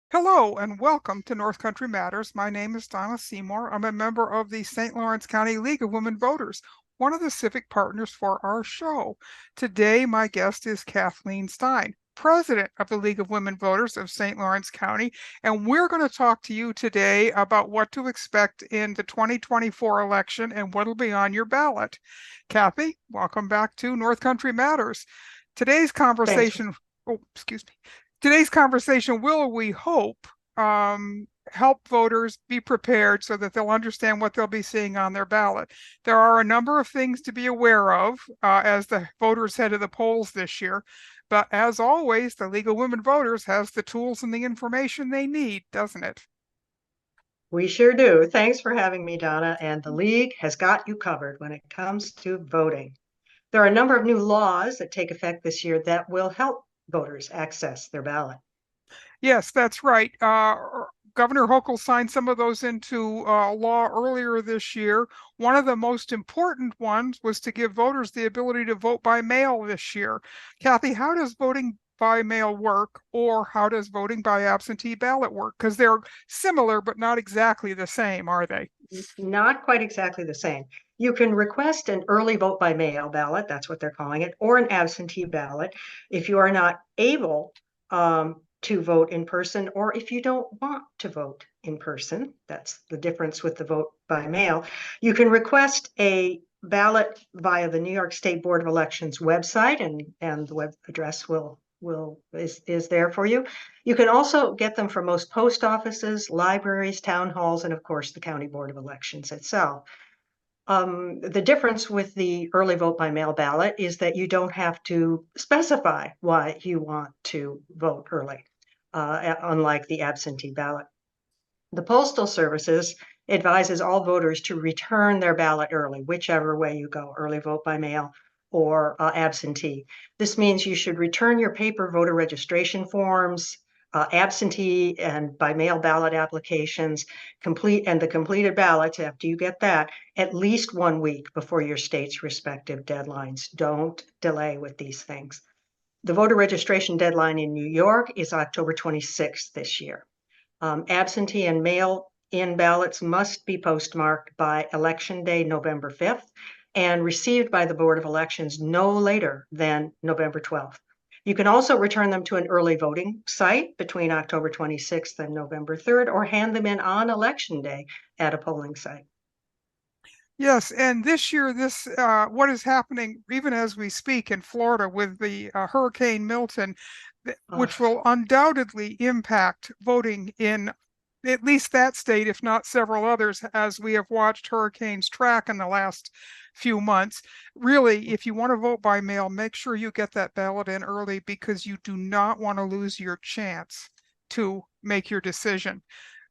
Hello and welcome to North Country Matters. My name is Donna Seymour. I'm a member of the St. Lawrence County League of Women Voters, one of the civic partners for our show. Today, my guest is Kathleen Stein, president of the League of Women Voters of St. Lawrence County, and we're going to talk to you today about what to expect in the 2024 election and what will be on your ballot. Kathy, welcome back to North Country Matters. Today's Thanks. conversation, oh, excuse me. Today's conversation will, we hope, help voters be prepared so that they'll understand what they'll be seeing on their ballot. There are a number of things to be aware of as the voters head to the polls this year. But as always, the League of Women Voters has the tools and the information they need, doesn't it? We sure do. Thanks for having me, Donna. And the League has got you covered when it comes to voting. There are a number of new laws that take effect this year that will help voters access their ballot. Yes, that's right. Governor Hochul signed some of those into law earlier this year. One of the most important ones was to give voters the ability to vote by mail this year. Kathy, how does voting by mail work, or how does voting by absentee ballot work? Because they're similar, but not exactly the same, are they? Not quite exactly the same. You can request an early vote by mail ballot, that's what they're calling it, or an absentee ballot if you are not able to vote in person, or if you don't want to vote in person. That's the difference with the vote by mail. You can request a ballot via the New York State Board of Elections website, and the web address is there for you. You can also get them from most post offices, libraries, town halls, and of course the County Board of Elections itself. The difference with the early vote by mail ballot is that you don't have to specify why you want to vote early, unlike the absentee ballot. The Postal Services advises all voters to return their ballot early, whichever way you go, early vote by mail or absentee. This means you should return your paper voter registration forms, absentee and by mail ballot applications, the completed ballots after you get that at least 1 week before your state's respective deadlines. Don't delay with these things. The voter registration deadline in New York is October 26th this year. Absentee and mail-in ballots must be postmarked by Election Day, November 5th, and received by the Board of Elections no later than November 12th. You can also return them to an early voting site between October 26th and November 3rd, or hand them in on Election Day at a polling site. Yes, and this year, what is happening even as we speak in Florida with the Hurricane Milton, which will undoubtedly impact voting in at least that state, if not several others, as we have watched hurricanes track in the last few months. Really, if you want to vote by mail, make sure you get that ballot in early because you do not want to lose your chance to make your decision.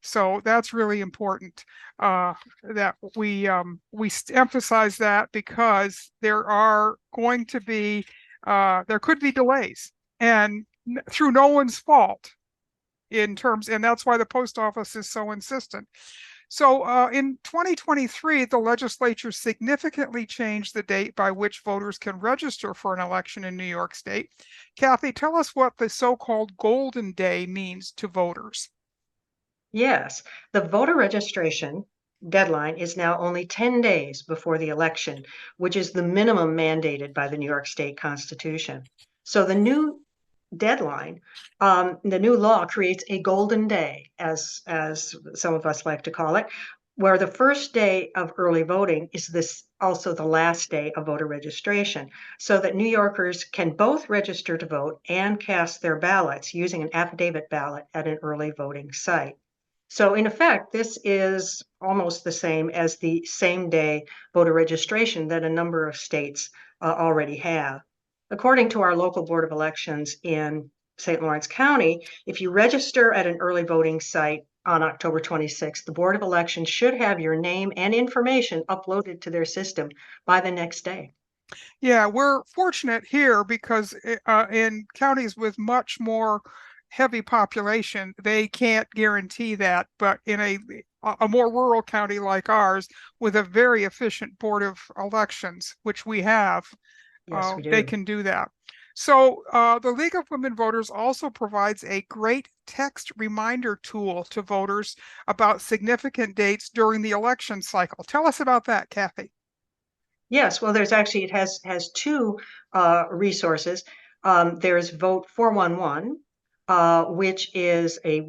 So that's really important that we emphasize that, because there are going to be there could be delays, and through no one's fault and that's why the post office is so insistent. So in 2023, the legislature significantly changed the date by which voters can register for an election in New York State. Kathy, tell us what the so-called Golden Day means to voters. Yes, the voter registration deadline is now only 10 days before the election, which is the minimum mandated by the New York State Constitution. So the new deadline, the new law creates a golden day, as some of us like to call it, where the first day of early voting is also the last day of voter registration, so that New Yorkers can both register to vote and cast their ballots using an affidavit ballot at an early voting site. So in effect, this is almost the same as the same day voter registration that a number of states already have. According to our local Board of Elections in St. Lawrence County, if you register at an early voting site on October 26th, the Board of Elections should have your name and information uploaded to their system by the next day. Yeah, we're fortunate here because in counties with much more heavy population, they can't guarantee that. But in a more rural county like ours, with a very efficient board of elections, which we have, Yes, we they do. can do that. So the League of Women Voters also provides a great text reminder tool to voters about significant dates during the election cycle. Tell us about that, Kathy. Yes, well, there's actually, it has two resources. There's Vote 411, which is a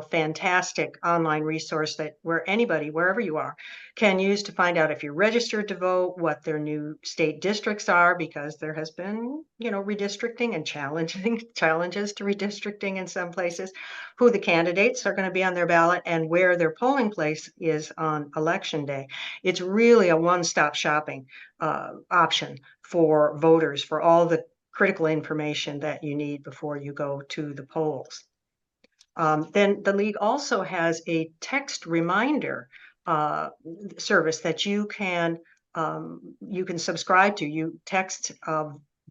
fantastic online resource that where anybody, wherever you are, can use to find out if you're registered to vote, what their new state districts are, because there has been redistricting and challenges to redistricting in some places, who the candidates are going to be on their ballot, and where their polling place is on election day. It's really a one-stop shopping option for voters for all the critical information that you need before you go to the polls. Then the league also has a text reminder service that you can subscribe to. You text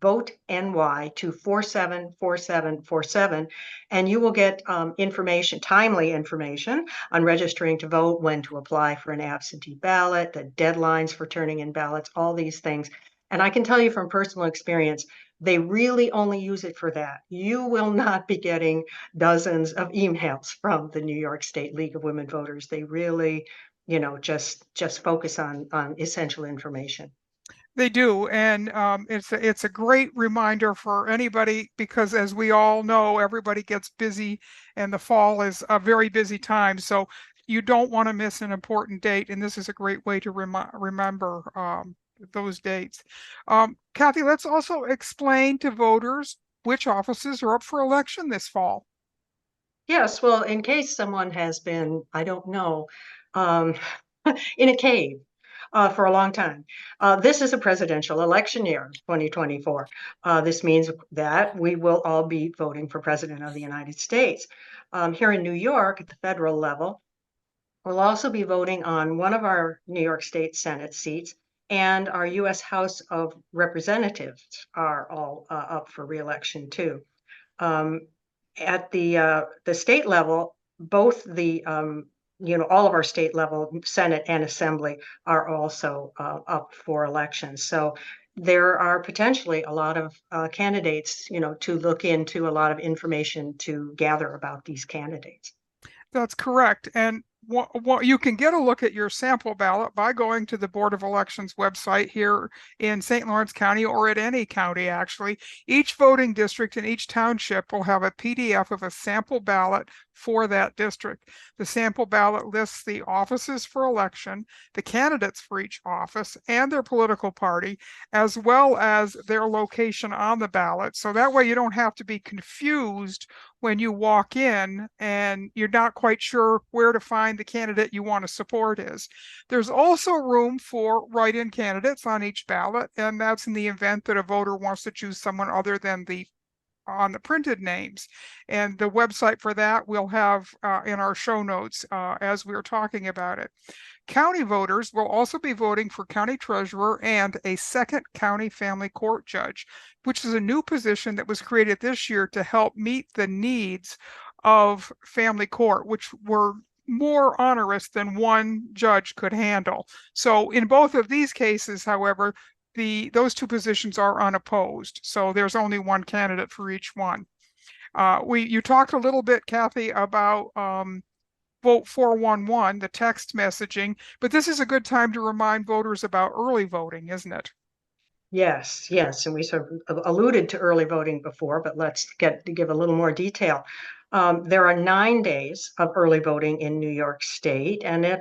Vote NY to 474747, and you will get timely information on registering to vote, when to apply for an absentee ballot, the deadlines for turning in ballots, all these things. And I can tell you from personal experience, they really only use it for that. You will not be getting dozens of emails from the New York State League of Women Voters. They really, just focus on essential information. They do, and it's a great reminder for anybody because, as we all know, everybody gets busy, and the fall is a very busy time. So you don't want to miss an important date, and this is a great way to remember those dates. Kathy, let's also explain to voters which offices are up for election this fall. Yes, well, in case someone has been, I don't know, um, in a cave for a long time. This is a presidential election year, 2024. This means that we will all be voting for President of the United States. Here in New York, at the federal level, we'll also be voting on one of our New York State Senate seats, and our U.S. House of Representatives are all up for reelection too. At the state level, both all of our state level Senate and Assembly are also up for elections. So there are potentially a lot of candidates, to look into, a lot of information to gather about these candidates. That's correct. And what you can get a look at your sample ballot by going to the Board of Elections website here in St. Lawrence County, or at any county, actually. Each voting district in each township will have a PDF of a sample ballot for that district. The sample ballot lists the offices for election, the candidates for each office, and their political party, as well as their location on the ballot. So that way you don't have to be confused when you walk in and you're not quite sure where to find the candidate you want to support is. There's also room for write-in candidates on each ballot, and that's in the event that a voter wants to choose someone other than on the printed names. And the website for that we'll have in our show notes as we're talking about it. County voters will also be voting for county treasurer and a second county family court judge, which is a new position that was created this year to help meet the needs of family court, which were more onerous than one judge could handle. So in both of these cases, however, those two positions are unopposed. So there's only one candidate for each one. You talked a little bit, Kathy, about Vote 411, the text messaging, but this is a good time to remind voters about early voting, isn't it? Yes, yes, and we sort of alluded to early voting before, but let's give a little more detail. There are 9 days of early voting in New York State, and it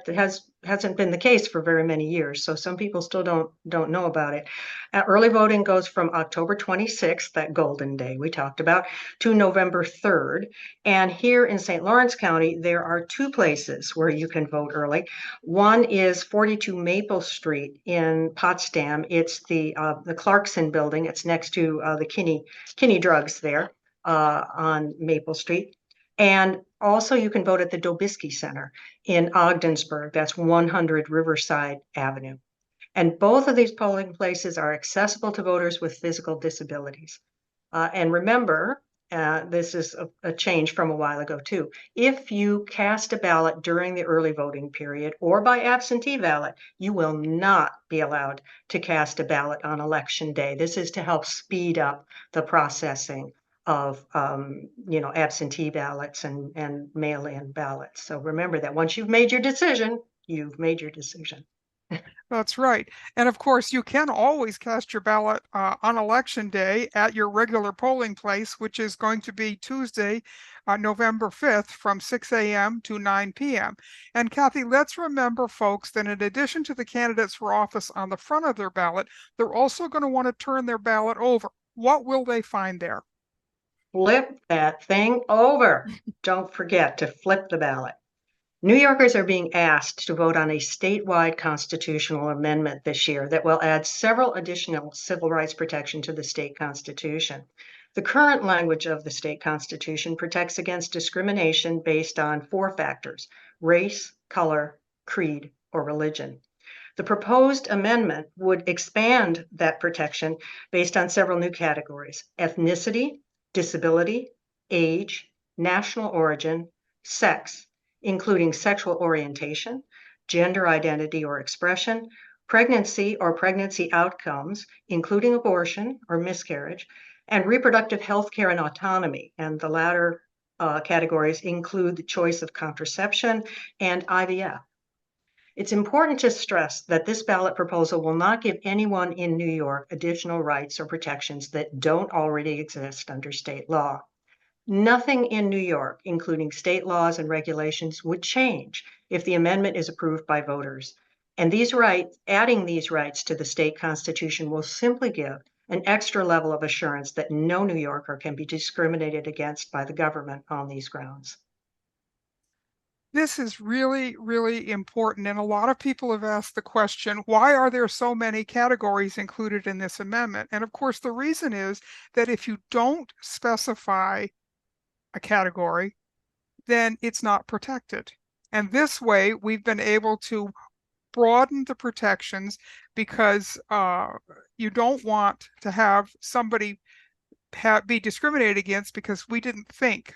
hasn't been the case for very many years. So some people still don't know about it. Early voting goes from October 26th, that golden day we talked about, to November 3rd. And here in St. Lawrence County, there are 2 places where you can vote early. One is 42 Maple Street in Potsdam. It's the Clarkson building. It's next to the Kinney Drugs there on Maple Street. And also you can vote at the Dobisky Center in Ogdensburg. That's 100 Riverside Avenue. And both of these polling places are accessible to voters with physical disabilities. And remember, This is a change from a while ago too. If you cast a ballot during the early voting period or by absentee ballot, you will not be allowed to cast a ballot on election day. This is to help speed up the processing of absentee ballots and mail-in ballots. So remember that once you've made your decision, you've made your decision. That's right. And of course, you can always cast your ballot on election day at your regular polling place, which is going to be Tuesday, November 5th from 6 a.m. to 9 p.m. And Kathy, let's remember, folks, that in addition to the candidates for office on the front of their ballot, they're also going to want to turn their ballot over. What will they find there? Flip that thing over. Don't forget to flip the ballot. New Yorkers are being asked to vote on a statewide constitutional amendment this year that will add several additional civil rights protection to the state constitution. The current language of the state constitution protects against discrimination based on 4 factors: race, color, creed, or religion. The proposed amendment would expand that protection based on several new categories: ethnicity, disability, age, national origin, sex, including sexual orientation, gender identity or expression, pregnancy or pregnancy outcomes, including abortion or miscarriage, and reproductive health care and autonomy. And the latter categories include the choice of contraception and IVF. It's important to stress that this ballot proposal will not give anyone in New York additional rights or protections that don't already exist under state law. Nothing in New York, including state laws and regulations, would change if the amendment is approved by voters. And adding these rights to the state constitution will simply give an extra level of assurance that no New Yorker can be discriminated against by the government on these grounds. This is really, really important. And a lot of people have asked the question, why are there so many categories included in this amendment? And of course, the reason is that if you don't specify a category, then it's not protected. And this way, we've been able to broaden the protections because you don't want to have somebody be discriminated against because we didn't think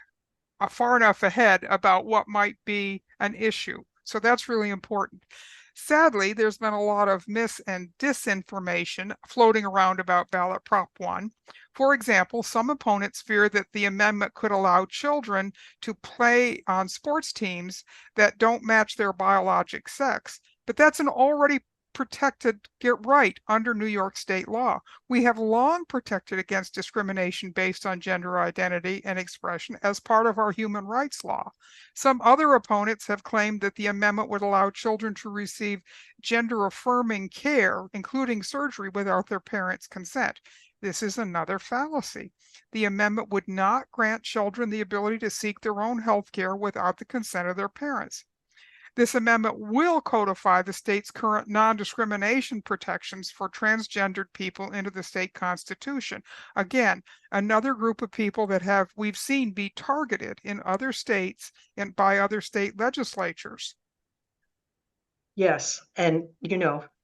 far enough ahead about what might be an issue. So that's really important. Sadly, there's been a lot of mis and disinformation floating around about Ballot Prop 1. For example, some opponents fear that the amendment could allow children to play on sports teams that don't match their biologic sex, but that's an already protected right under New York state law. We have long protected against discrimination based on gender identity and expression as part of our human rights law. Some other opponents have claimed that the amendment would allow children to receive gender-affirming care, including surgery, without their parents' consent. This is another fallacy. The amendment would not grant children the ability to seek their own health care without the consent of their parents. This amendment will codify the state's current non-discrimination protections for transgendered people into the state constitution. Again, another group of people that we've seen be targeted in other states and by other state legislatures. Yes, and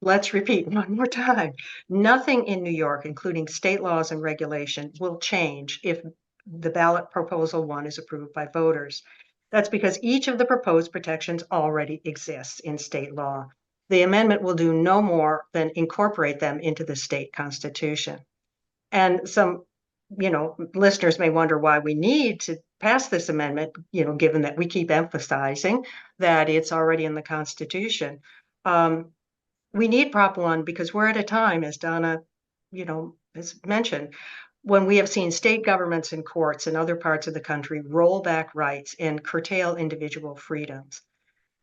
let's repeat one more time. Nothing in New York, including state laws and regulation, will change if the ballot proposal 1 is approved by voters. That's because each of the proposed protections already exists in state law. The amendment will do no more than incorporate them into the state constitution. And some, listeners may wonder why we need to pass this amendment, given that we keep emphasizing that it's already in the Constitution. We need Prop 1 because we're at a time, as Donna, has mentioned, when we have seen state governments and courts in other parts of the country roll back rights and curtail individual freedoms.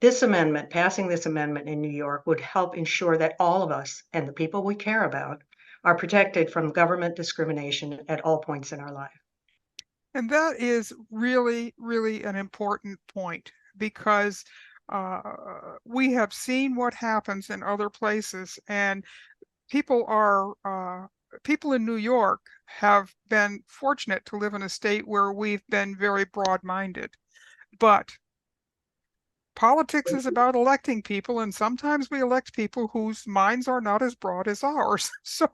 Passing this amendment in New York would help ensure that all of us and the people we care about are protected from government discrimination at all points in our life. And that is really, really an important point because we have seen what happens in other places, and people in New York have been fortunate to live in a state where we've been very broad-minded. But politics is about electing people, and sometimes we elect people whose minds are not as broad as ours. So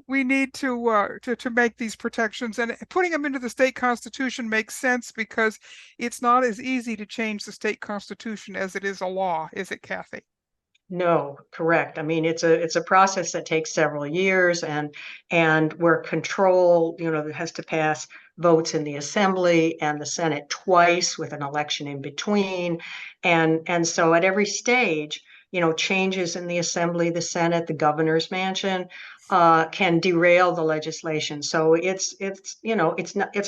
we need to make these protections, and putting them into the state constitution makes sense because it's not as easy to change the state constitution as it is a law, is it, Kathy? No, correct. I mean, it's a process that takes several years and where control, has to pass votes in the Assembly and the Senate twice with an election in between. And so at every stage, changes in the Assembly, the Senate, the governor's mansion can derail the legislation. So it's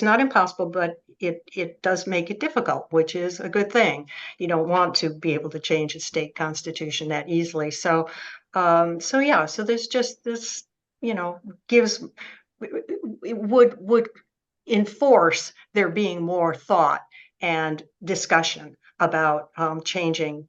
not impossible, but it does make it difficult, which is a good thing. You don't want to be able to change a state constitution that easily. So yeah, so there's just this, gives it would enforce there being more thought and discussion about changing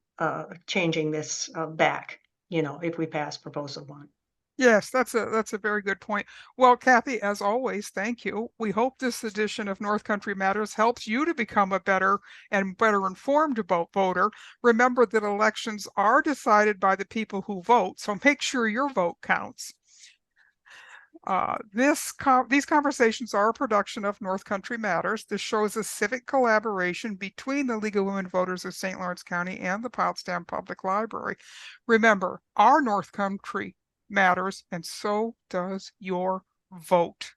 this back, if we pass proposal one. Yes, that's a very good point. Well, Kathy, as always, thank you. We hope this edition of North Country Matters helps you to become a better informed about voter. Remember that elections are decided by the people who vote, so make sure your vote counts. These conversations are a production of North Country Matters. This shows a civic collaboration between the League of Women Voters of St. Lawrence County and the Potsdam Public Library. Remember, our North Country matters, and so does your vote.